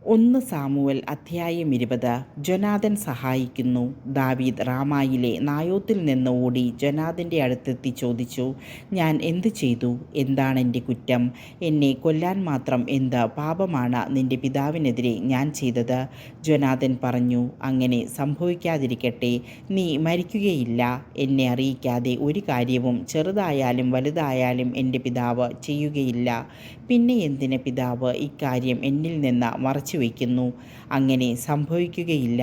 ഒന്ന് സാമുവൽ അധ്യായം 20. ജൊനാഥൻ സഹായിക്കുന്നു. ദാവീദ് റാമായിലെ നായോത്തിൽ നിന്ന് ഓടി ജൊനാഥൻ്റെ അടുത്തെത്തി ചോദിച്ചു, ഞാൻ എന്ത് ചെയ്തു? എന്താണെൻ്റെ കുറ്റം? എന്നെ കൊല്ലാൻ മാത്രം എന്ത് പാപമാണ് നിന്റെ പിതാവിനെതിരെ ഞാൻ ചെയ്തത്? ജൊനാഥൻ പറഞ്ഞു, അങ്ങനെ സംഭവിക്കാതിരിക്കട്ടെ. നീ മരിക്കുകയില്ല. എന്നെ അറിയിക്കാതെ ഒരു കാര്യവും ചെറുതായാലും വലുതായാലും എൻ്റെ പിതാവ് ചെയ്യുകയില്ല. പിന്നെ എന്തിന് പിതാവ് ഇക്കാര്യം എന്നിൽ നിന്ന് മറച്ചുവെക്കുന്നു? അങ്ങനെ സംഭവിക്കുകയില്ല.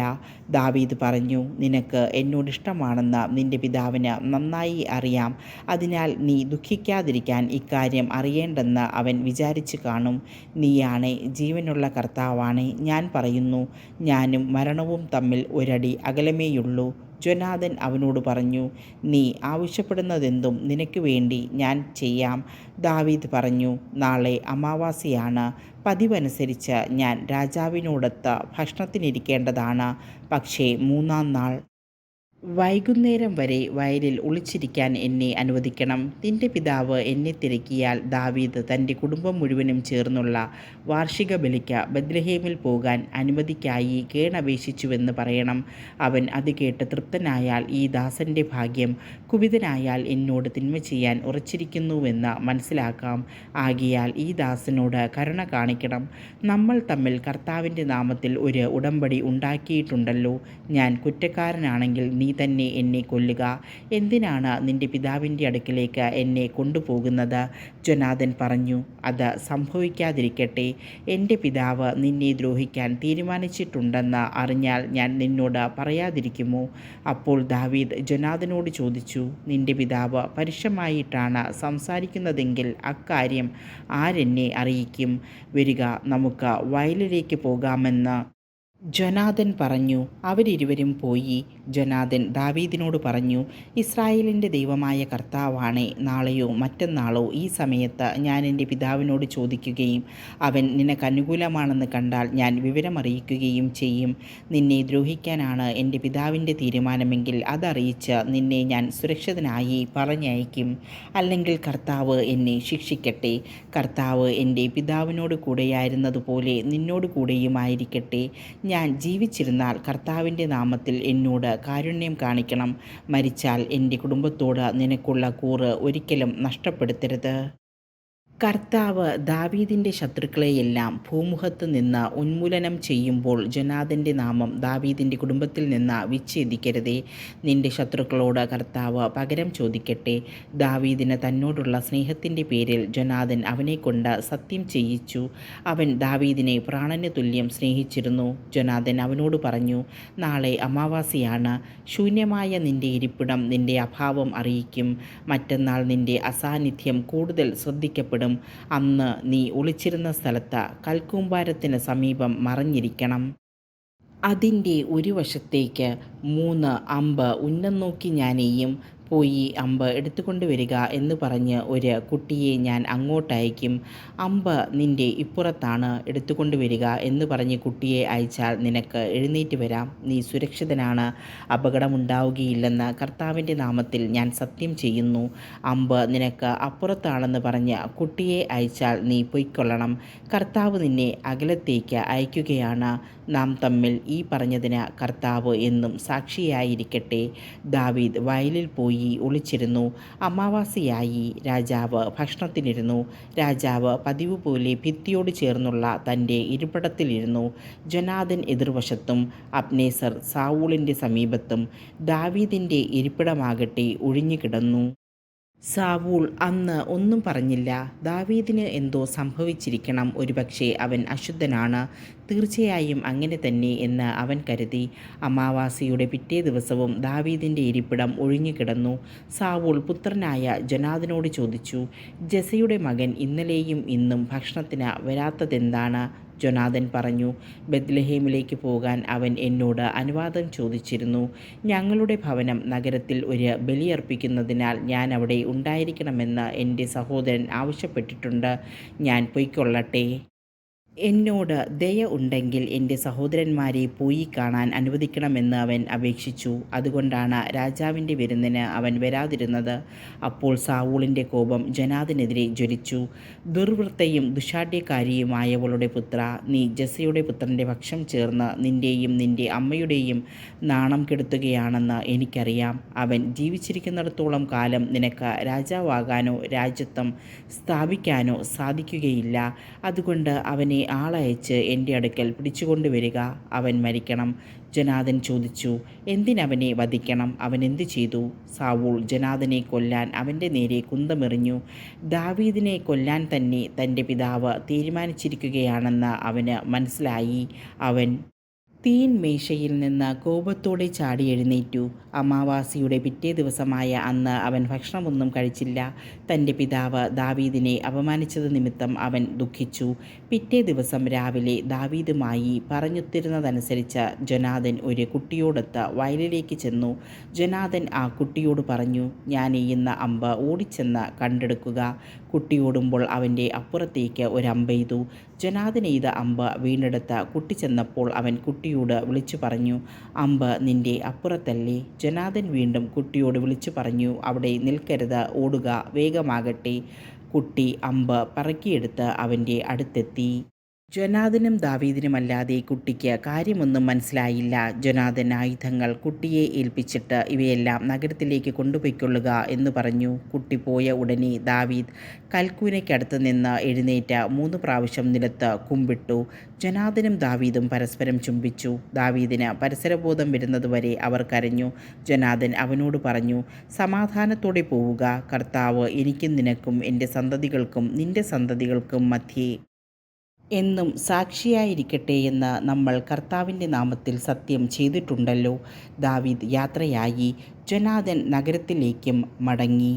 ദാവീദ് പറഞ്ഞു, നിനക്ക് എന്നോടിഷ്ടമാണെന്ന് നിന്റെ പിതാവിന് നന്നായി അറിയാം. അതിനാൽ നീ ദുഃഖിക്കാതിരിക്കാൻ ഇക്കാര്യം അറിയേണ്ടെന്ന് അവൻ വിചാരിച്ചു കാണും. നീയാണേ, ജീവനുള്ള കർത്താവാണേ, ഞാൻ പറയുന്നു, ഞാനും മരണവും തമ്മിൽ ഒരടി അകലമേയുള്ളൂ. ജൊനാഥൻ അവനോട് പറഞ്ഞു, നീ ആവശ്യപ്പെടുന്നതെന്തും നിനക്ക് വേണ്ടി ഞാൻ ചെയ്യാം. ദാവീദ് പറഞ്ഞു, നാളെ അമാവാസിയാണ്. പതിവനുസരിച്ച് ഞാൻ രാജാവിനോടൊത്ത് ഭക്ഷണത്തിനിരിക്കേണ്ടതാണ്. പക്ഷേ മൂന്നാം നാൾ വൈകുന്നേരം വരെ വയലിൽ ഒളിച്ചിരിക്കാൻ എന്നെ അനുവദിക്കണം. നിന്റെ പിതാവ് എന്നെ തിരക്കിയാൽ ദാവീദ് തൻ്റെ കുടുംബം മുഴുവനും ചേർന്നുള്ള വാർഷിക ബലിക്ക് ബത്ലഹേമിൽ പോകാൻ അനുമതിക്കായി കേണപേക്ഷിച്ചുവെന്ന് പറയണം. അവൻ അത് കേട്ട് തൃപ്തനായാൽ ഈ ദാസൻ്റെ ഭാഗ്യം, കുപിതനായാൽ എന്നോട് തിന്മ ചെയ്യാൻ ഉറച്ചിരിക്കുന്നുവെന്ന് മനസ്സിലാക്കാം. ആകയാൽ ഈ ദാസനോട് കരുണ കാണിക്കണം. നമ്മൾ തമ്മിൽ കർത്താവിൻ്റെ നാമത്തിൽ ഒരു ഉടമ്പടി ഉണ്ടാക്കിയിട്ടുണ്ടല്ലോ. ഞാൻ കുറ്റക്കാരനാണെങ്കിൽ നീ തന്നെ എന്നെ കൊല്ലുക. എന്തിനാണ് നിന്റെ പിതാവിൻ്റെ അടുക്കിലേക്ക് എന്നെ കൊണ്ടുപോകുന്നത്? ജൊനാഥൻ പറഞ്ഞു, അത് സംഭവിക്കാതിരിക്കട്ടെ. എൻ്റെ പിതാവ് നിന്നെ ദ്രോഹിക്കാൻ തീരുമാനിച്ചിട്ടുണ്ടെന്ന് അറിഞ്ഞാൽ ഞാൻ നിന്നോട് പറയാതിരിക്കുമോ? അപ്പോൾ ദാവീദ് ജൊനാഥനോട് ചോദിച്ചു, നിന്റെ പിതാവ് പരുഷമായിട്ടാണ് സംസാരിക്കുന്നതെങ്കിൽ അക്കാര്യം ആരെന്നെ അറിയിക്കും? വരിക, നമുക്ക് വയലിലേക്ക് പോകാമെന്ന് ജൊനാഥൻ പറഞ്ഞു. അവരിരുവരും പോയി. ജൊനാഥൻ ദാവീദിനോട് പറഞ്ഞു, ഇസ്രായേലിൻ്റെ ദൈവമായ കർത്താവാണേ, നാളെയോ മറ്റന്നാളോ ഈ സമയത്ത് ഞാൻ എൻ്റെ പിതാവിനോട് ചോദിക്കുകയും അവൻ നിനക്ക് അനുകൂലമാണെന്ന് കണ്ടാൽ ഞാൻ വിവരമറിയിക്കുകയും ചെയ്യും. നിന്നെ ദ്രോഹിക്കാനാണ് എൻ്റെ പിതാവിൻ്റെ തീരുമാനമെങ്കിൽ അതറിയിച്ച് നിന്നെ ഞാൻ സുരക്ഷിതനായി പറഞ്ഞയക്കും. അല്ലെങ്കിൽ കർത്താവ് എന്നെ ശിക്ഷിക്കട്ടെ. കർത്താവ് എൻ്റെ പിതാവിനോട് കൂടെയായിരുന്നതുപോലെ നിന്നോട് കൂടെയുമായിരിക്കട്ടെ. ഞാൻ ജീവിച്ചിരുന്നാൽ കർത്താവിൻ്റെ നാമത്തിൽ എന്നോട് കാരുണ്യം കാണിക്കണം. മരിച്ചാൽ എൻ്റെ കുടുംബത്തോട് നിനക്കുള്ള കൂറ് ഒരിക്കലും നഷ്ടപ്പെടുത്തരുത്. കർത്താവ് ദാവീദിൻ്റെ ശത്രുക്കളെയെല്ലാം ഭൂമുഖത്ത് നിന്ന് ഉന്മൂലനം ചെയ്യുമ്പോൾ ജൊനാഥൻ്റെ നാമം ദാവീദിൻ്റെ കുടുംബത്തിൽ നിന്ന് വിച്ഛേദിക്കരുതേ. നിന്റെ ശത്രുക്കളോട് കർത്താവ് പകരം ചോദിക്കട്ടെ. ദാവീദിന് തന്നോടുള്ള സ്നേഹത്തിൻ്റെ പേരിൽ ജൊനാഥൻ അവനെക്കൊണ്ട് സത്യം ചെയ്യിച്ചു. അവൻ ദാവീദിനെ പ്രാണന് തുല്യം സ്നേഹിച്ചിരുന്നു. ജൊനാഥൻ അവനോട് പറഞ്ഞു, നാളെ അമാവാസിയാണ്. ശൂന്യമായ നിന്റെ ഇരിപ്പിടം നിന്റെ അഭാവം അറിയിക്കും. മറ്റന്നാൾ നിന്റെ അസാന്നിധ്യം കൂടുതൽ ശ്രദ്ധിക്കപ്പെടും. അന്ന് നീ ഒളിച്ചിരുന്ന സ്ഥലത്ത് കൽക്കൂമ്പാരത്തിന് സമീപം മറഞ്ഞിരിക്കണം. അതിൻ്റെ ഒരു വശത്തേക്ക് 3 അമ്പ് ഉന്നം നോക്കി ഞാനെയ്യും. പോയി അമ്പ് എടുത്തുകൊണ്ട് വരിക എന്ന് പറഞ്ഞ് ഒരു കുട്ടിയെ ഞാൻ അങ്ങോട്ടയക്കും. അമ്പ് നിൻ്റെ ഇപ്പുറത്താണ്, എടുത്തുകൊണ്ട് വരിക എന്ന് പറഞ്ഞ് കുട്ടിയെ അയച്ചാൽ നിനക്ക് എഴുന്നേറ്റ് വരാം. നീ സുരക്ഷിതനാണ്. അപകടമുണ്ടാവുകയില്ലെന്ന് കർത്താവിൻ്റെ നാമത്തിൽ ഞാൻ സത്യം ചെയ്യുന്നു. അമ്പ് നിനക്ക് അപ്പുറത്താണെന്ന് പറഞ്ഞ് കുട്ടിയെ അയച്ചാൽ നീ പൊയ്ക്കൊള്ളണം. കർത്താവ് നിന്നെ അകലത്തേക്ക് അയക്കുകയാണ്. നാം തമ്മിൽ ഈ പറഞ്ഞതിന് കർത്താവ് എന്നും സാക്ഷിയായിരിക്കട്ടെ. ദാവീദ് വയലിൽ പോയി ഒളിച്ചിരുന്നു. അമാവാസിയായി. രാജാവ് ഭക്ഷണത്തിനിരുന്നു. രാജാവ് പതിവ് പോലെ ഭിത്തിയോട് ചേർന്നുള്ള തൻ്റെ ഇരിപ്പിടത്തിലിരുന്നു. ജൊനാഥൻ എതിർവശത്തും അബ്നേസർ സാവൂളിൻ്റെ സമീപത്തും. ദാവീദിൻ്റെ ഇരിപ്പിടമാകട്ടെ ഒഴിഞ്ഞുകിടന്നു. സാവൂൾ അന്ന് ഒന്നും പറഞ്ഞില്ല. ദാവീദിന് എന്തോ സംഭവിച്ചിരിക്കണം. ഒരുപക്ഷെ അവൻ അശുദ്ധനാണ്. തീർച്ചയായും അങ്ങനെ തന്നെ എന്ന് അവൻ കരുതി. അമാവാസിയുടെ പിറ്റേ ദിവസവും ദാവീദിൻ്റെ ഇരിപ്പിടം ഒഴിഞ്ഞുകിടന്നു. സാവൂൾ പുത്രനായ ജൊനാഥനോട് ചോദിച്ചു, ജെസയുടെ മകൻ ഇന്നലെയും ഇന്നും ഭക്ഷണത്തിന് വരാത്തതെന്താണ്? ജൊനാഥൻ പറഞ്ഞു, ബത്ലഹേമിലേക്ക് പോകാൻ അവൻ എന്നോട് അനുവാദം ചോദിച്ചിരുന്നു. ഞങ്ങളുടെ ഭവനം നഗരത്തിൽ ഒരു ബലിയർപ്പിക്കുന്നതിനാൽ ഞാൻ അവിടെ ഉണ്ടായിരിക്കണമെന്ന് എൻ്റെ സഹോദരൻ ആവശ്യപ്പെട്ടിട്ടുണ്ട്. ഞാൻ പൊയ്ക്കൊള്ളട്ടെ. എന്നോട് ദയ ഉണ്ടെങ്കിൽ എൻ്റെ സഹോദരന്മാരെ പോയി കാണാൻ അനുവദിക്കണമെന്ന് അവൻ അപേക്ഷിച്ചു. അതുകൊണ്ടാണ് രാജാവിൻ്റെ വിരുന്നിന് അവൻ വരാതിരുന്നത്. അപ്പോൾ സാവൂളിൻ്റെ കോപം ജനാദിനെതിരെ ജ്വലിച്ചു. ദുർവൃത്തയും ദുശ്ശാഠ്യക്കാരിയുമായവളുടെ പുത്രാ, നീ ജസ്സയുടെ പുത്രൻ്റെ പക്ഷം ചേർന്ന് നിൻ്റെയും നിൻ്റെ അമ്മയുടെയും നാണം കെടുത്തുകയാണെന്ന് എനിക്കറിയാം. അവൻ ജീവിച്ചിരിക്കുന്നിടത്തോളം കാലം നിനക്ക് രാജാവാകാനോ രാജ്യത്വം സ്ഥാപിക്കാനോ സാധിക്കുകയില്ല. അതുകൊണ്ട് അവനെ ആളയച്ച് എൻ്റെ അടുക്കൽ പിടിച്ചുകൊണ്ടുവരിക. അവൻ മരിക്കണം. ജനാദൻ ചോദിച്ചു, എന്തിനവനെ വധിക്കണം? അവൻ എന്തു ചെയ്തു? സാവൂൾ ജനാദനെ കൊല്ലാൻ അവൻ്റെ നേരെ കുന്തമെറിഞ്ഞു. ദാവീദിനെ കൊല്ലാൻ തന്നെ തൻ്റെ പിതാവ് തീരുമാനിച്ചിരിക്കുകയാണെന്ന് അവന് മനസ്സിലായി. അവൻ തീൻമേശയിൽ നിന്ന് കോപത്തോടെ ചാടി എഴുന്നേറ്റു. അമാവാസിയുടെ പിറ്റേ ദിവസമായ അന്ന് അവൻ ഭക്ഷണമൊന്നും കഴിച്ചില്ല. തൻ്റെ പിതാവ് ദാവീദിനെ അപമാനിച്ചത് നിമിത്തം അവൻ ദുഃഖിച്ചു. പിറ്റേ ദിവസം രാവിലെ ദാവീദുമായി പറഞ്ഞൊത്തിരുന്നതനുസരിച്ച് ജനാദൻ ഒരു കുട്ടിയോടൊത്ത് വയലിലേക്ക് ചെന്നു. ജനാദൻ ആ കുട്ടിയോട് പറഞ്ഞു, ഞാൻ എയ്യുന്ന അമ്പ് ഓടിച്ചെന്ന് കണ്ടെടുക്കുക. കുട്ടിയോടുമ്പോൾ അവൻ്റെ അപ്പുറത്തേക്ക് ഒരമ്പെയ്തു. ജനാദൻ എയ്ത അമ്പ് വീണ്ടെടുത്ത് കുട്ടി ചെന്നപ്പോൾ അവൻ കുട്ടിയോട് വിളിച്ചു പറഞ്ഞു, അമ്പ് നിൻ്റെ അപ്പുറത്തല്ലേ? ജനാദൻ വീണ്ടും കുട്ടിയോട് വിളിച്ചു പറഞ്ഞു, അവിടെ നിൽക്കരുത്, ഓടുക, വേഗമാകട്ടെ. കുട്ടി അമ്പ് പറക്കിയെടുത്ത് അവൻ്റെ അടുത്തെത്തി. ജനാദനും ദാവീദിനുമല്ലാതെ കുട്ടിക്ക് കാര്യമൊന്നും മനസ്സിലായില്ല. ജനാദൻ ആയുധങ്ങൾ കുട്ടിയെ ഏൽപ്പിച്ചിട്ട് ഇവയെല്ലാം നഗരത്തിലേക്ക് കൊണ്ടുപോയിക്കൊള്ളുക എന്ന് പറഞ്ഞു. കുട്ടി പോയ ഉടനെ ദാവീദ് കൽക്കൂനയ്ക്കടുത്ത് നിന്ന് എഴുന്നേറ്റ് 3 പ്രാവശ്യം നിലത്ത് കുമ്പിട്ടു. ജനാദനും ദാവീദും പരസ്പരം ചുംബിച്ചു. ദാവീദിന് പരിസരബോധം വരുന്നതുവരെ അവർ കരഞ്ഞു. ജനാദൻ അവനോട് പറഞ്ഞു, സമാധാനത്തോടെ പോവുക. കർത്താവ് എനിക്കും നിനക്കും എൻ്റെ സന്തതികൾക്കും നിൻ്റെ സന്തതികൾക്കും മധ്യേ എന്നും സാക്ഷിയായിരിക്കട്ടെ എന്ന് നമ്മൾ കർത്താവിൻ്റെ നാമത്തിൽ സത്യം ചെയ്തിട്ടുണ്ടല്ലോ. ദാവീദ് യാത്രയായി. ജനാദൻ നഗരത്തിലേക്കും മടങ്ങി.